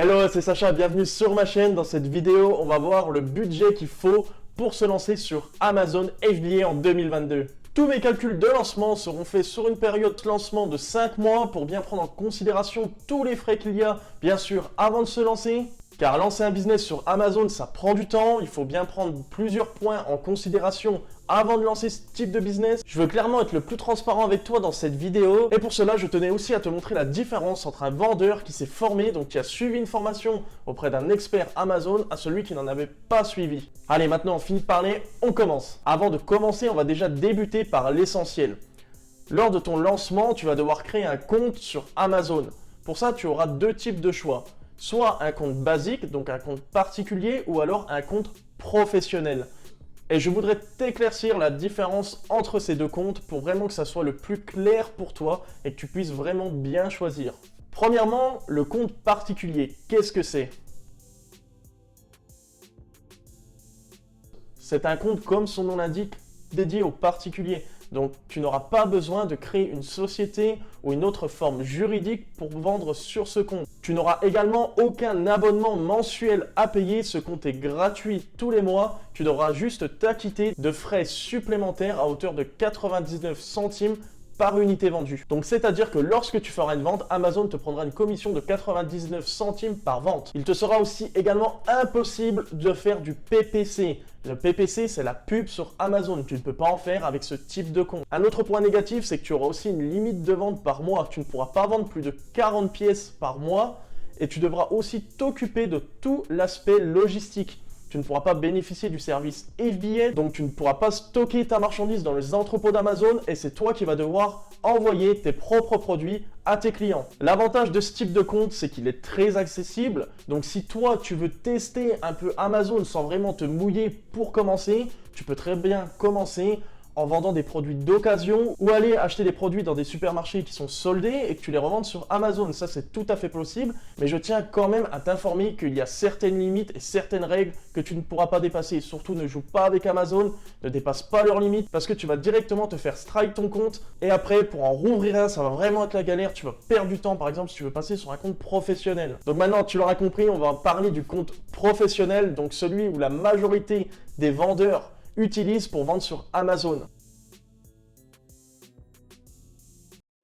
Hello, c'est Sacha, bienvenue sur ma chaîne. Dans cette vidéo, on va voir le budget qu'il faut pour se lancer sur Amazon FBA en 2022. Tous mes calculs de lancement seront faits sur une période de lancement de 5 mois pour bien prendre en considération tous les frais qu'il y a, bien sûr, avant de se lancer. Car lancer un business sur Amazon, ça prend du temps, il faut bien prendre plusieurs points en considération avant de lancer ce type de business. Je veux clairement être le plus transparent avec toi dans cette vidéo et pour cela, je tenais aussi à te montrer la différence entre un vendeur qui s'est formé, donc qui a suivi une formation auprès d'un expert Amazon, à celui qui n'en avait pas suivi. Allez, maintenant on finit de parler, on commence. Avant de commencer, on va déjà débuter par l'essentiel. Lors de ton lancement, tu vas devoir créer un compte sur Amazon. Pour ça, tu auras deux types de choix. Soit un compte basique, donc un compte particulier, ou alors un compte professionnel. Et je voudrais t'éclaircir la différence entre ces deux comptes pour vraiment que ça soit le plus clair pour toi et que tu puisses vraiment bien choisir. Premièrement, le compte particulier, qu'est-ce que c'est? C'est un compte, comme son nom l'indique, dédié aux particuliers. Donc, tu n'auras pas besoin de créer une société ou une autre forme juridique pour vendre sur ce compte. Tu n'auras également aucun abonnement mensuel à payer. Ce compte est gratuit tous les mois. Tu devras juste t'acquitter de frais supplémentaires à hauteur de 99 centimes par unité vendue. Donc c'est-à-dire que lorsque tu feras une vente, Amazon te prendra une commission de 99 centimes par vente. Il te sera aussi également impossible de faire du PPC. Le PPC, c'est la pub sur Amazon. Tu ne peux pas en faire avec ce type de compte. Un autre point négatif, c'est que tu auras aussi une limite de vente par mois. Tu ne pourras pas vendre plus de 40 pièces par mois et tu devras aussi t'occuper de tout l'aspect logistique. Tu ne pourras pas bénéficier du service FBA, donc tu ne pourras pas stocker ta marchandise dans les entrepôts d'Amazon et c'est toi qui vas devoir envoyer tes propres produits à tes clients. L'avantage de ce type de compte, c'est qu'il est très accessible. Donc si toi, tu veux tester un peu Amazon sans vraiment te mouiller pour commencer, tu peux très bien commencer en vendant des produits d'occasion ou aller acheter des produits dans des supermarchés qui sont soldés et que tu les revendes sur Amazon. Ça, c'est tout à fait possible, mais je tiens quand même à t'informer qu'il y a certaines limites et certaines règles que tu ne pourras pas dépasser. Surtout, ne joue pas avec Amazon, ne dépasse pas leurs limites parce que tu vas directement te faire strike ton compte et après, pour en rouvrir un, ça va vraiment être la galère. Tu vas perdre du temps, par exemple, si tu veux passer sur un compte professionnel. Donc maintenant, tu l'auras compris, on va parler du compte professionnel, donc celui où la majorité des vendeurs utilise pour vendre sur Amazon.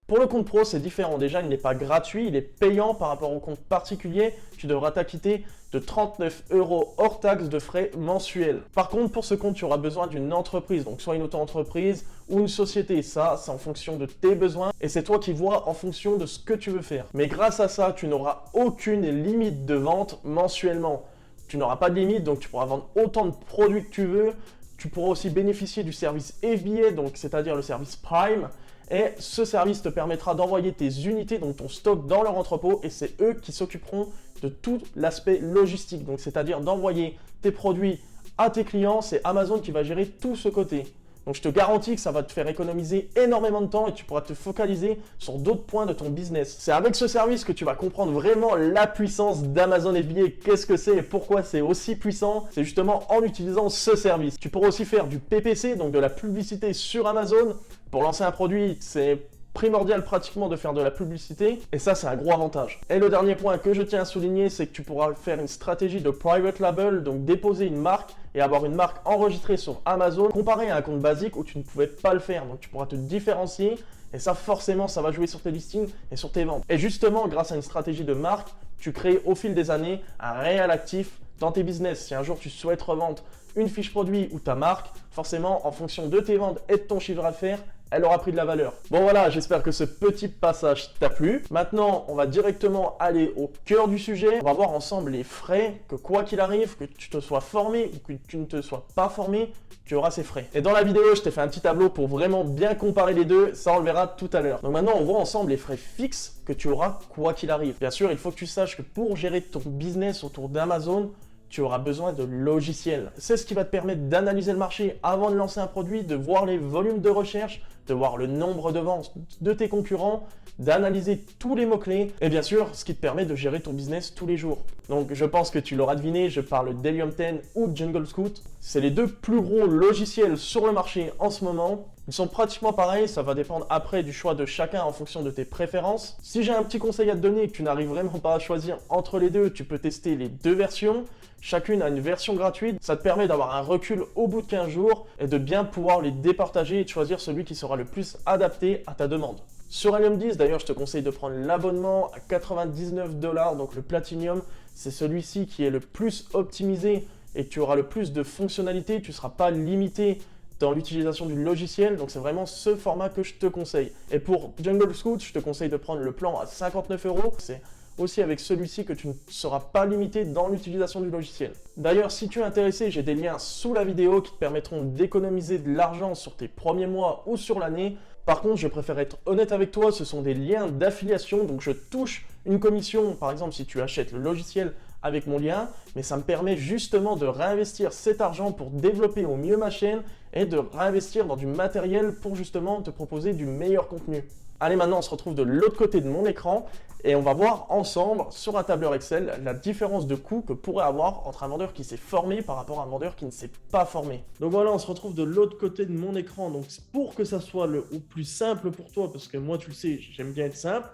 Pour le compte pro, c'est différent. Déjà, il n'est pas gratuit, il est payant par rapport au compte particulier. Tu devras t'acquitter de 39 € hors taxe de frais mensuels. Par contre, pour ce compte, tu auras besoin d'une entreprise, donc soit une auto-entreprise ou une société. Ça, c'est en fonction de tes besoins et c'est toi qui vois en fonction de ce que tu veux faire. Mais grâce à ça, tu n'auras aucune limite de vente mensuellement. Tu n'auras pas de limite, donc tu pourras vendre autant de produits que tu veux. Tu pourras aussi bénéficier du service FBA, donc c'est-à-dire le service Prime. Et ce service te permettra d'envoyer tes unités, donc ton stock, dans leur entrepôt. Et c'est eux qui s'occuperont de tout l'aspect logistique. Donc c'est-à-dire d'envoyer tes produits à tes clients. C'est Amazon qui va gérer tout ce côté. Donc je te garantis que ça va te faire économiser énormément de temps et tu pourras te focaliser sur d'autres points de ton business. C'est avec ce service que tu vas comprendre vraiment la puissance d'Amazon FBA. Qu'est-ce que c'est et pourquoi c'est aussi puissant? C'est justement en utilisant ce service. Tu pourras aussi faire du PPC, donc de la publicité sur Amazon. Pour lancer un produit, c'est primordial pratiquement de faire de la publicité et ça, c'est un gros avantage. Et le dernier point que je tiens à souligner, c'est que tu pourras faire une stratégie de private label, donc déposer une marque et avoir une marque enregistrée sur Amazon comparé à un compte basique où tu ne pouvais pas le faire. Donc tu pourras te différencier et ça, forcément, ça va jouer sur tes listings et sur tes ventes. Et justement, grâce à une stratégie de marque, tu crées au fil des années un réel actif dans tes business. Si un jour tu souhaites revendre une fiche produit ou ta marque, forcément, en fonction de tes ventes et de ton chiffre d'affaires, elle aura pris de la valeur. Bon voilà, j'espère que ce petit passage t'a plu. Maintenant, on va directement aller au cœur du sujet. On va voir ensemble les frais, que quoi qu'il arrive, que tu te sois formé ou que tu ne te sois pas formé, tu auras ces frais. Et dans la vidéo, je t'ai fait un petit tableau pour vraiment bien comparer les deux. Ça, on le verra tout à l'heure. Donc maintenant, on voit ensemble les frais fixes que tu auras quoi qu'il arrive. Bien sûr, il faut que tu saches que pour gérer ton business autour d'Amazon, tu auras besoin de logiciels. C'est ce qui va te permettre d'analyser le marché avant de lancer un produit, de voir les volumes de recherche, de voir le nombre de ventes de tes concurrents, d'analyser tous les mots-clés et bien sûr, ce qui te permet de gérer ton business tous les jours. Donc je pense que tu l'auras deviné, je parle d'Helium 10 ou de Jungle Scout. C'est les deux plus gros logiciels sur le marché en ce moment. Ils sont pratiquement pareils, ça va dépendre après du choix de chacun en fonction de tes préférences. Si j'ai un petit conseil à te donner et que tu n'arrives vraiment pas à choisir entre les deux, tu peux tester les deux versions. Chacune a une version gratuite, ça te permet d'avoir un recul au bout de 15 jours et de bien pouvoir les départager et de choisir celui qui sera le plus adapté à ta demande. Sur Helium 10, d'ailleurs, je te conseille de prendre l'abonnement à 99 $, donc le Platinum, c'est celui-ci qui est le plus optimisé et tu auras le plus de fonctionnalités, tu ne seras pas limité dans l'utilisation du logiciel, donc c'est vraiment ce format que je te conseille. Et pour Jungle Scout, je te conseille de prendre le plan à 59 €, c'est aussi avec celui-ci que tu ne seras pas limité dans l'utilisation du logiciel. D'ailleurs, si tu es intéressé, j'ai des liens sous la vidéo qui te permettront d'économiser de l'argent sur tes premiers mois ou sur l'année. Par contre, je préfère être honnête avec toi, ce sont des liens d'affiliation, donc je touche une commission, par exemple si tu achètes le logiciel avec mon lien, mais ça me permet justement de réinvestir cet argent pour développer au mieux ma chaîne et de réinvestir dans du matériel pour justement te proposer du meilleur contenu. Allez, maintenant on se retrouve de l'autre côté de mon écran et on va voir ensemble sur un tableur Excel la différence de coût que pourrait avoir entre un vendeur qui s'est formé par rapport à un vendeur qui ne s'est pas formé. Donc voilà, on se retrouve de l'autre côté de mon écran. Donc pour que ça soit au plus simple pour toi, parce que moi tu le sais, j'aime bien être simple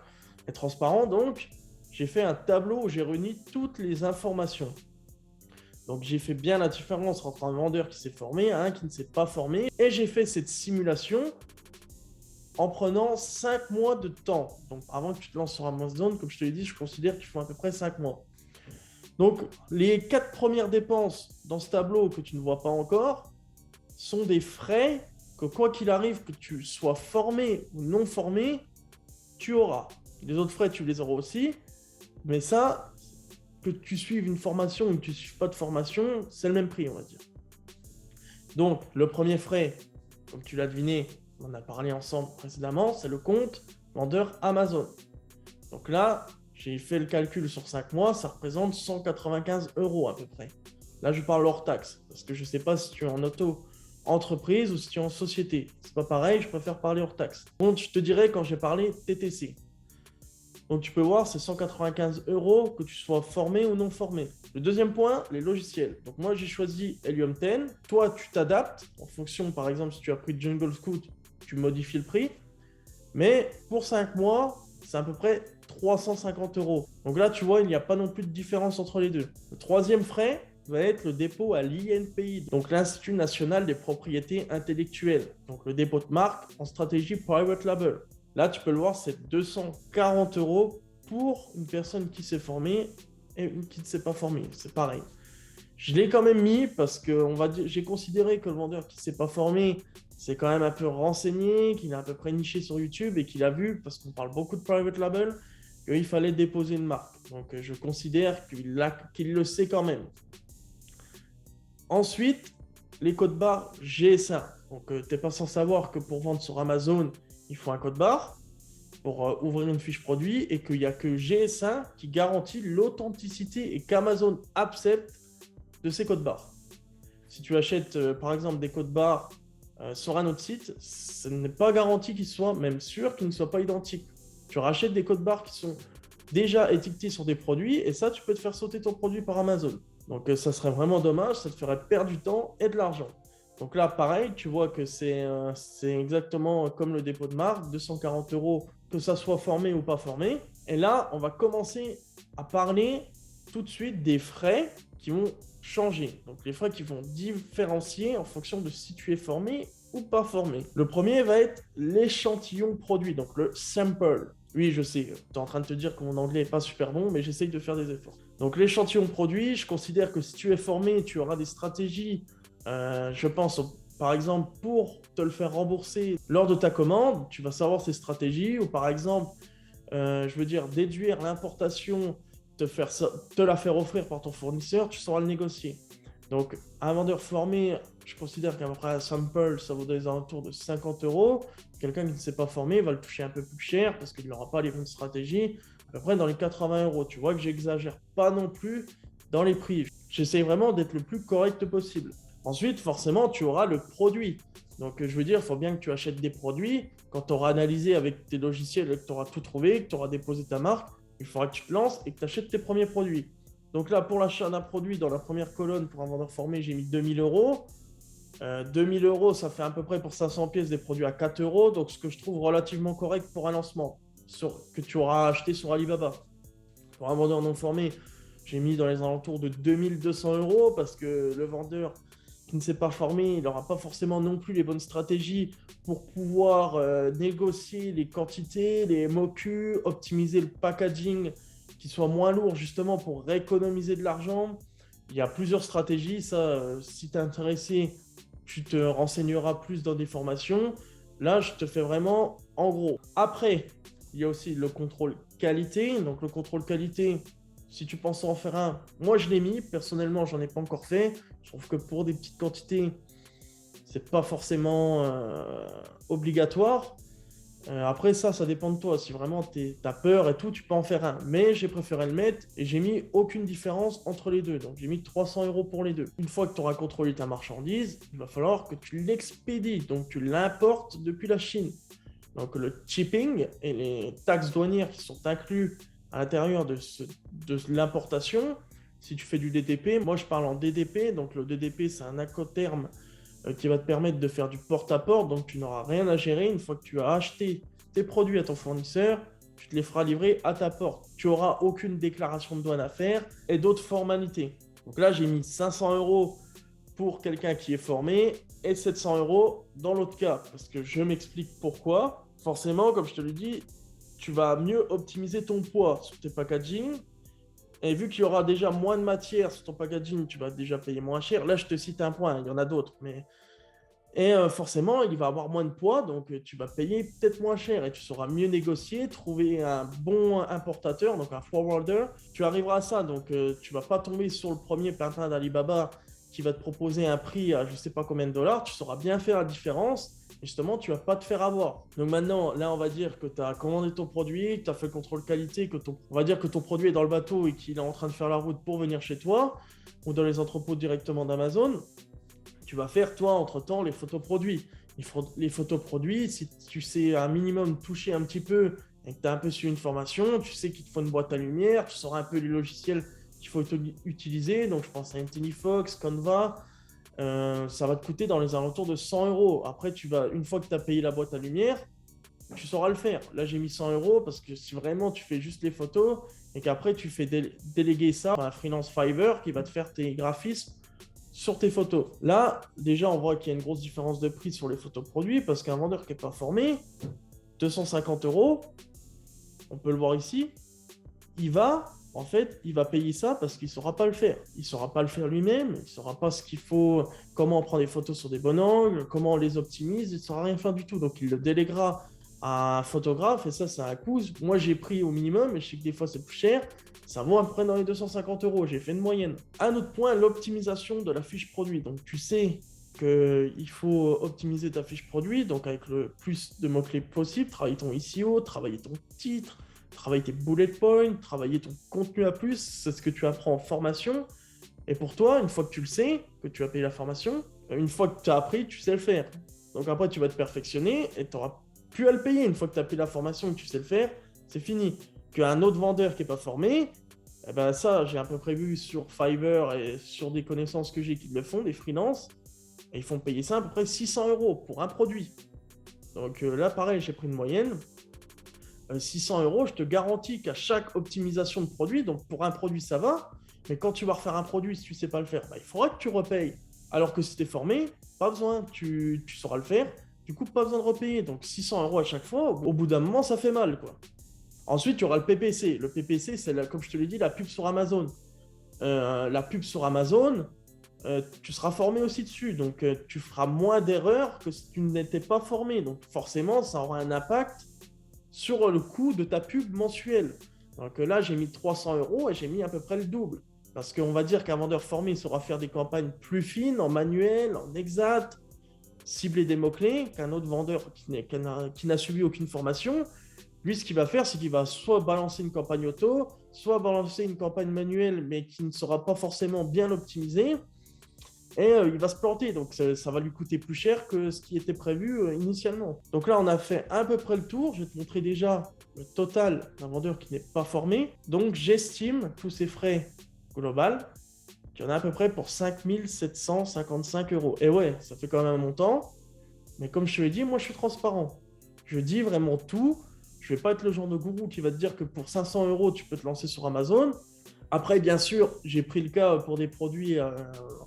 et transparent, donc j'ai fait un tableau où j'ai réuni toutes les informations. Donc j'ai fait bien la différence entre un vendeur qui s'est formé et un qui ne s'est pas formé. Et j'ai fait cette simulation en prenant 5 mois de temps. Donc avant que tu te lances sur Amazon, comme je te l'ai dit, je considère qu'il faut à peu près 5 mois. Donc les 4 premières dépenses dans ce tableau que tu ne vois pas encore sont des frais que quoi qu'il arrive, que tu sois formé ou non formé, tu auras. Les autres frais, tu les auras aussi. Mais ça, que tu suives une formation ou que tu ne suives pas de formation, c'est le même prix, on va dire. Donc, le premier frais, comme tu l'as deviné, on en a parlé ensemble précédemment, c'est le compte vendeur Amazon. Donc là, j'ai fait le calcul sur 5 mois, ça représente 195 € à peu près. Là, je parle hors taxe, parce que je ne sais pas si tu es en auto-entreprise ou si tu es en société. C'est pas pareil, je préfère parler hors taxe. Donc, je te dirais quand j'ai parlé TTC. Donc tu peux voir, c'est 195 € que tu sois formé ou non formé. Le deuxième point, les logiciels. Donc moi j'ai choisi Helium 10. Toi tu t'adaptes en fonction, par exemple si tu as pris Jungle Scout, tu modifies le prix. Mais pour 5 mois, c'est à peu près 350 €. Donc là tu vois, il n'y a pas non plus de différence entre les deux. Le troisième frais va être le dépôt à l'INPI, donc l'Institut National des Propriétés Intellectuelles. Donc le dépôt de marque en stratégie Private Label. Là, tu peux le voir, c'est 240 € pour une personne qui s'est formée et une qui ne s'est pas formée. C'est pareil. Je l'ai quand même mis parce que j'ai considéré que le vendeur qui ne s'est pas formé, c'est quand même un peu renseigné, qu'il est à peu près niché sur YouTube et qu'il a vu, parce qu'on parle beaucoup de private label, qu'il fallait déposer une marque. Donc, je considère qu'il le sait quand même. Ensuite, les codes barres GSA. Donc, tu n'es pas sans savoir que pour vendre sur Amazon, il faut un code barre pour ouvrir une fiche produit et qu'il n'y a que GS1 qui garantit l'authenticité et qu'Amazon accepte de ces codes barres. Si tu achètes par exemple des codes barres sur un autre site, ce n'est pas garanti qu'ils soient, même sûr qu'ils ne soient pas identiques. Tu rachètes des codes barres qui sont déjà étiquetés sur des produits et ça, tu peux te faire sauter ton produit par Amazon. Donc ça serait vraiment dommage, ça te ferait perdre du temps et de l'argent. Donc là, pareil, tu vois que c'est exactement comme le dépôt de marque, 240 €, que ça soit formé ou pas formé. Et là, on va commencer à parler tout de suite des frais qui vont changer. Donc les frais qui vont différencier en fonction de si tu es formé ou pas formé. Le premier va être l'échantillon produit, donc le sample. Oui, je sais, tu es en train de te dire que mon anglais n'est pas super bon, mais j'essaye de faire des efforts. Donc l'échantillon produit, je considère que si tu es formé, tu auras des stratégies. Je pense, par exemple, pour te le faire rembourser lors de ta commande, tu vas savoir ces stratégies, ou par exemple, déduire l'importation, te la faire offrir par ton fournisseur, tu sauras le négocier. Donc, un vendeur formé, je considère qu'à peu près un sample, ça vaut des alentours de 50 €. Quelqu'un qui ne s'est pas formé va le toucher un peu plus cher parce qu'il n'aura pas les bonnes stratégies, à peu près dans les 80 €. Tu vois que j'exagère pas non plus dans les prix. J'essaye vraiment d'être le plus correct possible. Ensuite, forcément, tu auras le produit. Donc, je veux dire, il faut bien que tu achètes des produits. Quand tu auras analysé avec tes logiciels, que tu auras tout trouvé, que tu auras déposé ta marque, il faudra que tu te lances et que tu achètes tes premiers produits. Donc là, pour l'achat d'un produit, dans la première colonne, pour un vendeur formé, j'ai mis 2000 euros. 2000 euros, ça fait à peu près pour 500 pièces des produits à 4 euros. Donc, ce que je trouve relativement correct pour un lancement que tu auras acheté sur Alibaba. Pour un vendeur non formé, j'ai mis dans les alentours de 2200 euros parce que le vendeur qui ne s'est pas formé, il n'aura pas forcément non plus les bonnes stratégies pour pouvoir négocier les quantités, les MOQ, optimiser le packaging qui soit moins lourd justement pour rééconomiser de l'argent. Il y a plusieurs stratégies. Ça, si tu es intéressé, tu te renseigneras plus dans des formations. Là, je te fais vraiment en gros. Après, il y a aussi le contrôle qualité. Donc, le contrôle qualité, si tu penses en faire un, moi je l'ai mis. Personnellement, j'en ai pas encore fait. Je trouve que pour des petites quantités, c'est pas forcément obligatoire. Après ça dépend de toi. Si vraiment t'as peur et tout, tu peux en faire un. Mais j'ai préféré le mettre et j'ai mis aucune différence entre les deux. Donc j'ai mis 300 euros pour les deux. Une fois que tu auras contrôlé ta marchandise, il va falloir que tu l'expédies. Donc tu l'importes depuis la Chine. Donc le shipping et les taxes douanières qui sont inclus à l'intérieur de l'importation. Si tu fais du DDP, moi je parle en DDP. Donc le DDP, c'est un incoterm qui va te permettre de faire du porte-à-porte, donc tu n'auras rien à gérer. Une fois que tu as acheté tes produits à ton fournisseur, tu te les feras livrer à ta porte. Tu n'auras aucune déclaration de douane à faire et d'autres formalités. Donc là, j'ai mis 500 euros pour quelqu'un qui est formé et 700 euros dans l'autre cas, parce que je m'explique pourquoi. Forcément, comme je te l'ai dit, tu vas mieux optimiser ton poids sur tes packaging. Et vu qu'il y aura déjà moins de matière sur ton packaging, tu vas déjà payer moins cher. Là, je te cite un point, il y en a d'autres. Et forcément, il va avoir moins de poids, donc tu vas payer peut-être moins cher et tu sauras mieux négocier, trouver un bon importateur, donc un forwarder. Tu arriveras à ça, donc tu ne vas pas tomber sur le premier printemps d'Alibaba qui va te proposer un prix à je ne sais pas combien de dollars. Tu sauras bien faire la différence. Et justement, tu ne vas pas te faire avoir. Donc maintenant, là, on va dire que tu as commandé ton produit, que tu as fait le contrôle qualité, on va dire que ton produit est dans le bateau et qu'il est en train de faire la route pour venir chez toi, ou dans les entrepôts directement d'Amazon. Tu vas faire, toi, entre-temps, les photos produits. Les photos produits, si tu sais un minimum toucher un petit peu et que tu as un peu suivi une formation, tu sais qu'il te faut une boîte à lumière, tu sauras un peu les logiciels qu'il faut utiliser. Donc, je pense à Intellifox, Canva. Ça va te coûter dans les alentours de 100 euros. Après, une fois que tu as payé la boîte à lumière, tu sauras le faire. Là, j'ai mis 100 euros parce que si vraiment tu fais juste les photos et qu'après tu fais déléguer ça à un freelance Fiverr qui va te faire tes graphismes sur tes photos. Là, déjà, on voit qu'il y a une grosse différence de prix sur les photos produits parce qu'un vendeur qui n'est pas formé, 250 euros, on peut le voir ici, il va payer ça parce qu'il ne saura pas le faire. Il ne saura pas le faire lui-même, il ne saura pas ce qu'il faut, comment on prend des photos sur des bons angles, comment on les optimise, il ne saura rien faire du tout. Donc, il le déléguera à un photographe et ça, c'est un coût. Moi, j'ai pris au minimum, mais je sais que des fois, c'est plus cher. Ça vaut à peu près dans les 250 euros. J'ai fait une moyenne. Un autre point, l'optimisation de la fiche produit. Donc, tu sais qu'il faut optimiser ta fiche produit, donc avec le plus de mots-clés possible, travailler ton SEO, travailler ton titre, travailler tes bullet points, travailler ton contenu à plus, c'est ce que tu apprends en formation. Et pour toi, une fois que tu le sais, que tu as payé la formation, une fois que tu as appris, tu sais le faire. Donc après, tu vas te perfectionner et tu n'auras plus à le payer. Une fois que tu as payé la formation et que tu sais le faire, c'est fini. Qu'un autre vendeur qui n'est pas formé, eh ben ça, j'ai un peu prévu sur Fiverr et sur des connaissances que j'ai qui le font, des freelances, et ils font payer ça à peu près 600 euros pour un produit. Donc là, pareil, j'ai pris une moyenne. 600 euros, je te garantis qu'à chaque optimisation de produit, donc pour un produit ça va, mais quand tu vas refaire un produit, si tu ne sais pas le faire, bah, il faudra que tu repayes. Alors que si tu es formé, pas besoin, tu sauras le faire, du coup pas besoin de repayer. Donc 600 euros à chaque fois, au bout d'un moment ça fait mal, quoi. Ensuite, il y aura le PPC. Le PPC, c'est, comme je te l'ai dit, la pub sur Amazon. La pub sur Amazon, tu seras formé aussi dessus, donc tu feras moins d'erreurs que si tu n'étais pas formé. Donc forcément, ça aura un impact sur le coût de ta pub mensuelle. Donc là, j'ai mis 300 euros et j'ai mis à peu près le double. Parce qu'on va dire qu'un vendeur formé saura faire des campagnes plus fines, en manuel, en exact, cibler des mots-clés, qu'un autre vendeur qui n'a suivi aucune formation. Lui, ce qu'il va faire, c'est qu'il va soit balancer une campagne auto, soit balancer une campagne manuelle, mais qui ne sera pas forcément bien optimisée. et il va se planter. Donc ça va lui coûter plus cher que ce qui était prévu initialement. Donc là, on a fait à peu près le tour. Je vais te montrer déjà le total d'un vendeur qui n'est pas formé. Donc j'estime tous ces frais global qu'il y en a à peu près pour 5 755 euros. Et ouais, ça fait quand même un montant. Mais comme je te l'ai dit, moi je suis transparent. Je dis vraiment tout. Je vais pas être le genre de gourou qui va te dire que pour 500 euros, tu peux te lancer sur Amazon. Après, bien sûr, j'ai pris le cas pour des produits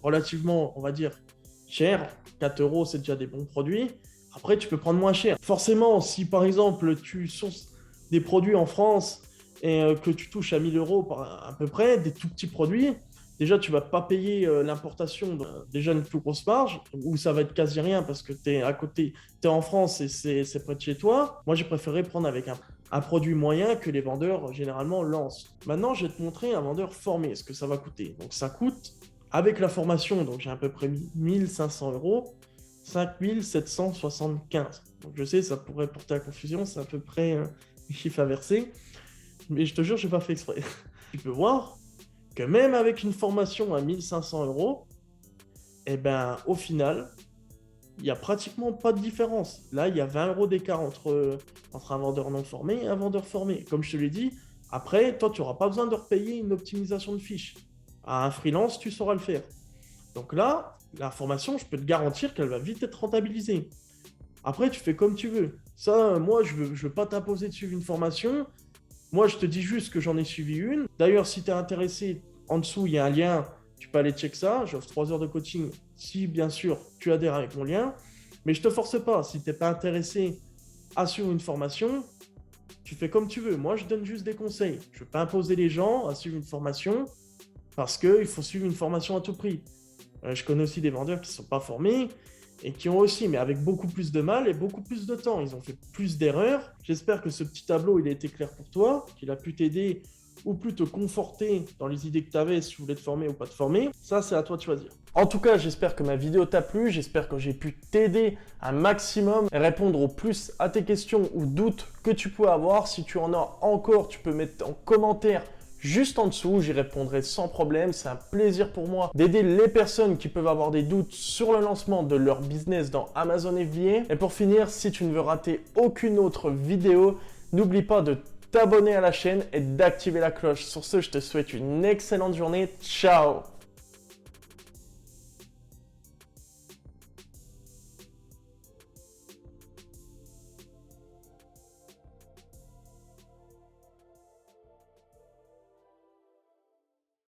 relativement, on va dire, chers. 4 euros, c'est déjà des bons produits. Après, tu peux prendre moins cher. Forcément, si par exemple, tu sources des produits en France et que tu touches à 1000 euros à peu près, des tout petits produits, déjà, tu vas pas payer l'importation, déjà une plus grosse marge, ou ça va être quasi rien parce que tu es à côté, tu es en France et c'est près de chez toi. Moi, j'ai préféré prendre avec un produit moyen que les vendeurs généralement lancent. Maintenant, je vais te montrer un vendeur formé, ce que ça va coûter. Donc, ça coûte, avec la formation, donc j'ai à peu près mis 1500 euros, 5775. Donc, je sais, ça pourrait porter à confusion, c'est à peu près les chiffres inversés, mais je te jure, je n'ai pas fait exprès. Tu peux voir que même avec une formation à 1500 euros, eh ben, au final, il n'y a pratiquement pas de différence. Là, il y a 20 euros d'écart entre un vendeur non formé et un vendeur formé. Comme je te l'ai dit, après, toi, tu n'auras pas besoin de repayer une optimisation de fiches. À un freelance, tu sauras le faire. Donc là, la formation, je peux te garantir qu'elle va vite être rentabilisée. Après, tu fais comme tu veux. Ça, moi, je veux pas t'imposer de suivre une formation. Moi, je te dis juste que j'en ai suivi une. D'ailleurs, si tu es intéressé, en dessous, il y a un lien. Tu peux aller check ça. J'offre 3 heures de coaching si, bien sûr, tu adhères avec mon lien. Mais je te force pas. Si tu n'es pas intéressé à suivre une formation, tu fais comme tu veux. Moi, je donne juste des conseils. Je ne veux pas imposer les gens à suivre une formation parce qu'il faut suivre une formation à tout prix. Je connais aussi des vendeurs qui ne sont pas formés et qui ont aussi, mais avec beaucoup plus de mal et beaucoup plus de temps. Ils ont fait plus d'erreurs. J'espère que ce petit tableau, il a été clair pour toi, qu'il a pu t'aider ou plus te conforter dans les idées que tu avais si tu voulais te former ou pas te former. Ça, c'est à toi de choisir. En tout cas, j'espère que ma vidéo t'a plu, j'espère que j'ai pu t'aider un maximum et répondre au plus à tes questions ou doutes que tu peux avoir. Si tu en as encore, tu peux mettre en commentaire juste en dessous, j'y répondrai sans problème. C'est un plaisir pour moi d'aider les personnes qui peuvent avoir des doutes sur le lancement de leur business dans Amazon FBA. Et pour finir, si tu ne veux rater aucune autre vidéo, n'oublie pas de t'abonner à la chaîne et d'activer la cloche. Sur ce, je te souhaite une excellente journée. Ciao!